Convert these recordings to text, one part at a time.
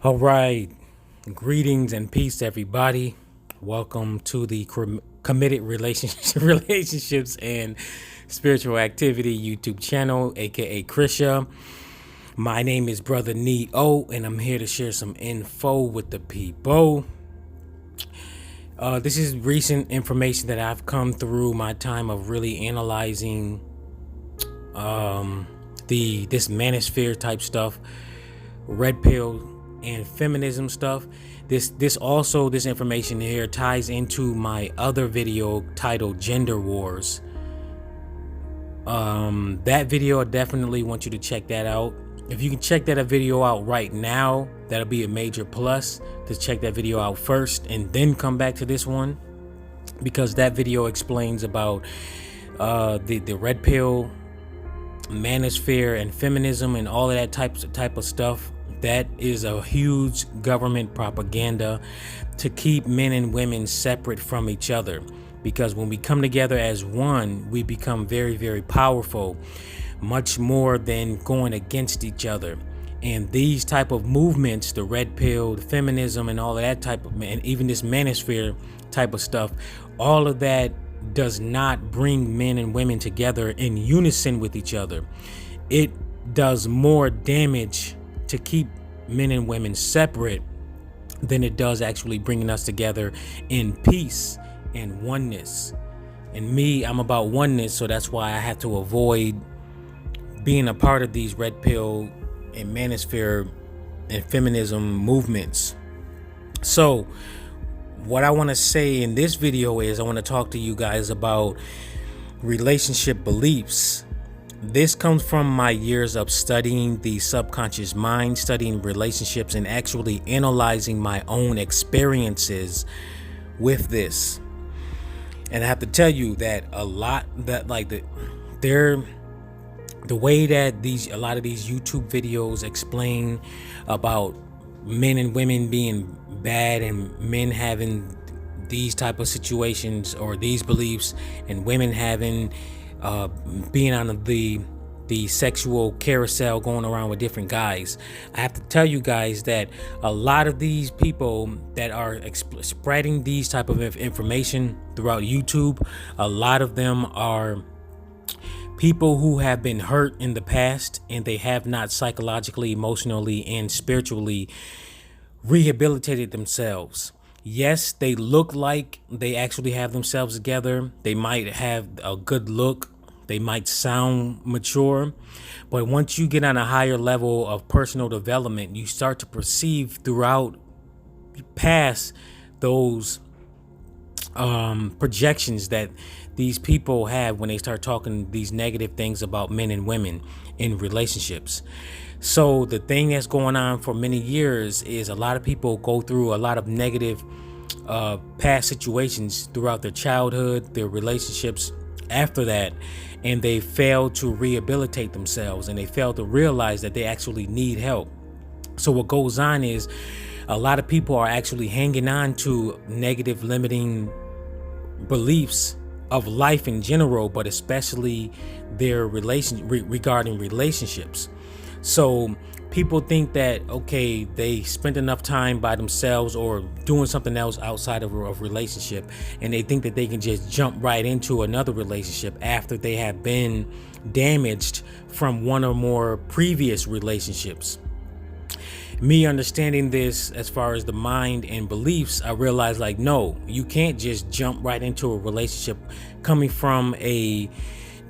All right, greetings and peace, everybody. Welcome to the Committed Relationships and Spiritual Activity YouTube channel, aka Krisha. My name is Brother Neo, and I'm here to share some info with the people. This is recent information that I've come through my time of really analyzing this manosphere type stuff, red pill and feminism stuff. This information here ties into my other video titled Gender Wars. That video, I definitely want you to check that out. If you can check that video out right now, that'll be a major plus. To check that video out first and then come back to this one, because that video explains about the red pill, manosphere, and feminism, and all of that type of stuff. That is a huge government propaganda to keep men and women separate from each other, because when we come together as one, we become very, very powerful, much more than going against each other. And these type of movements, the red pill, the feminism, and all of that type of, and even this manosphere type of stuff, all of that does not bring men and women together in unison with each other. It does more damage to keep men and women separate than it does actually bringing us together in peace and oneness. And me, I'm about oneness, so that's why I have to avoid being a part of these red pill and manosphere and feminism movements. So what I want to say in this video is I want to talk to you guys about relationship beliefs. This comes from my years of studying the subconscious mind, studying relationships, and actually analyzing my own experiences with this. And I have to tell you that a lot that the way that a lot of these YouTube videos explain about men and women being bad and men having these type of situations or these beliefs, and women having being on the sexual carousel, going around with different guys. I have to tell you guys that a lot of these people that are spreading these type of information throughout YouTube, a lot of them are people who have been hurt in the past, and they have not psychologically, emotionally, and spiritually rehabilitated themselves. Yes, they look like they actually have themselves together. They might have a good look. They might sound mature. But once you get on a higher level of personal development, you start to perceive throughout past those projections that these people have when they start talking these negative things about men and women in relationships. So the thing that's going on for many years is a lot of people go through a lot of negative past situations throughout their childhood, their relationships after that, and they fail to rehabilitate themselves, and they fail to realize that they actually need help. So what goes on is a lot of people are actually hanging on to negative limiting beliefs of life in general, but especially their regarding relationships. So people think that, okay, they spent enough time by themselves or doing something else outside of a relationship, and they think that they can just jump right into another relationship after they have been damaged from one or more previous relationships. Me understanding this as far as the mind and beliefs, I realized, like, no, you can't just jump right into a relationship coming from a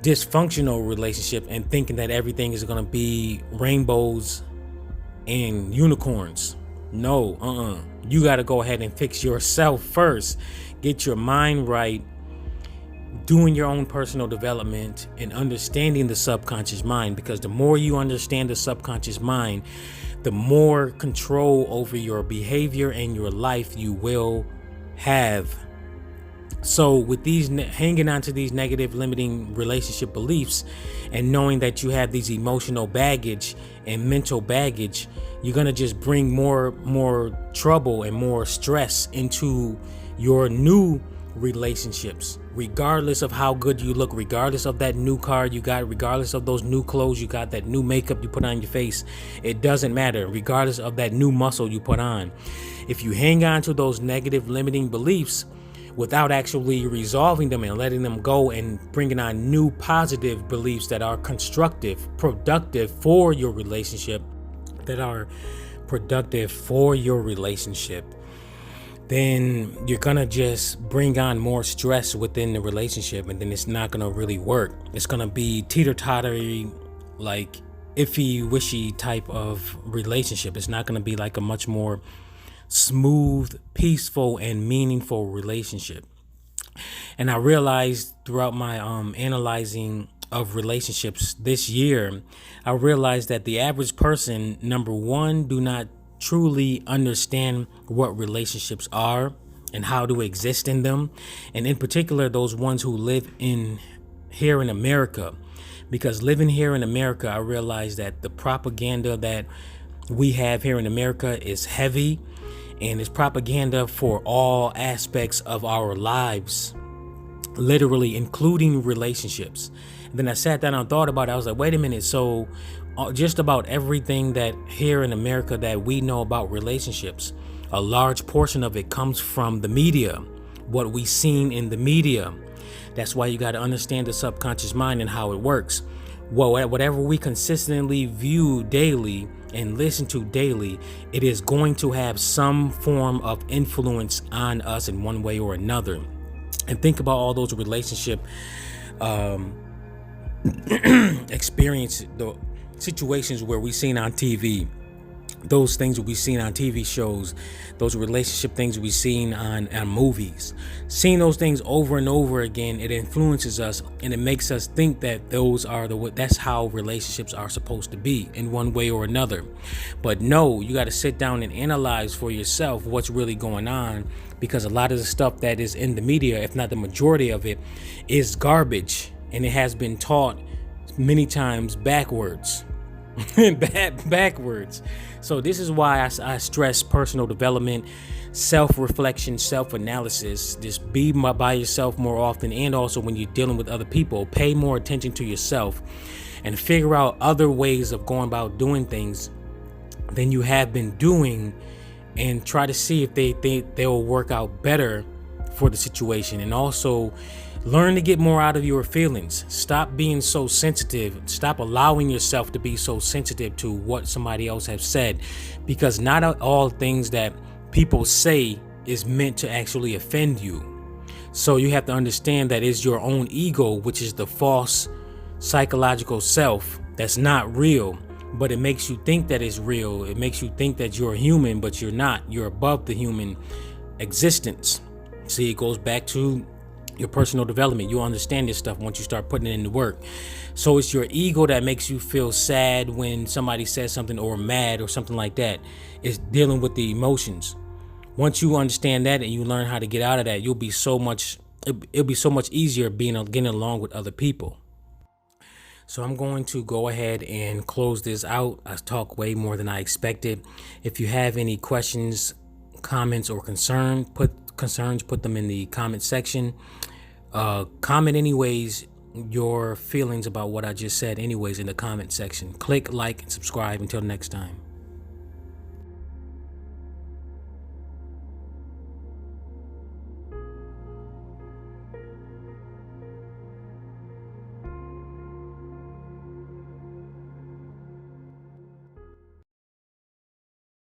dysfunctional relationship and thinking that everything is going to be rainbows and unicorns. No, you got to go ahead and fix yourself first. Get your mind right, doing your own personal development and understanding the subconscious mind, because the more you understand the subconscious mind, the more control over your behavior and your life you will have. So with these hanging on to these negative limiting relationship beliefs and knowing that you have these emotional baggage and mental baggage, you're going to just bring more trouble and more stress into your new relationships. Regardless of how good you look, regardless of that new car you got, regardless of those new clothes you got, that new makeup you put on your face, it doesn't matter. Regardless of that new muscle you put on, if you hang on to those negative limiting beliefs without actually resolving them and letting them go and bringing on new positive beliefs that are constructive, productive for your relationship, then you're gonna just bring on more stress within the relationship, and then it's not gonna really work. It's gonna be teeter-tottery, like iffy wishy type of relationship. It's not gonna be like a much more smooth, peaceful, and meaningful relationship. And I realized throughout my analyzing of relationships this year, I realized that the average person, number one, do not truly understand what relationships are and how to exist in them. And in particular, those ones who live here in America. Because living here in America, I realized that the propaganda that we have here in America is heavy, and it's propaganda for all aspects of our lives, literally including relationships. And then I sat down and thought about it. I was like, wait a minute. So just about everything that here in America that we know about relationships, a large portion of it comes from the media, what we've seen in the media. That's why you got to understand the subconscious mind and how it works. Well, whatever we consistently view daily and listen to daily, it is going to have some form of influence on us in one way or another. And think about all those relationship experience, the situations where we've seen on TV, those things that we've seen on TV shows, those relationship things we've seen on movies. Seeing those things over and over again, it influences us, and it makes us think that that's how relationships are supposed to be in one way or another. But no, you got to sit down and analyze for yourself what's really going on, because a lot of the stuff that is in the media, if not the majority of it, is garbage, and it has been taught many times backwards. backwards. So this is why I stress personal development, self-reflection, self-analysis. Just be by yourself more often, and also when you're dealing with other people, pay more attention to yourself and figure out other ways of going about doing things than you have been doing, and try to see if they'll work out better for the situation. And also learn to get more out of your feelings. Stop being so sensitive. Stop allowing yourself to be so sensitive to what somebody else has said, because not all things that people say is meant to actually offend you. So you have to understand that it's your own ego, which is the false psychological self that's not real, but it makes you think that it's real. It makes you think that you're human, but you're not. You're above the human existence. See, it goes back to your personal development. You understand this stuff once you start putting it into work. So it's your ego that makes you feel sad when somebody says something, or mad or something like that. It's dealing with the emotions. Once you understand that and you learn how to get out of that, it'll be so much easier getting along with other people. So I'm going to go ahead and close this out. I talked way more than I expected. If you have any questions, comments, or concerns, put them in the comment section. Comment anyways your feelings about what I just said anyways in the comment section. Click like and subscribe. Until next time.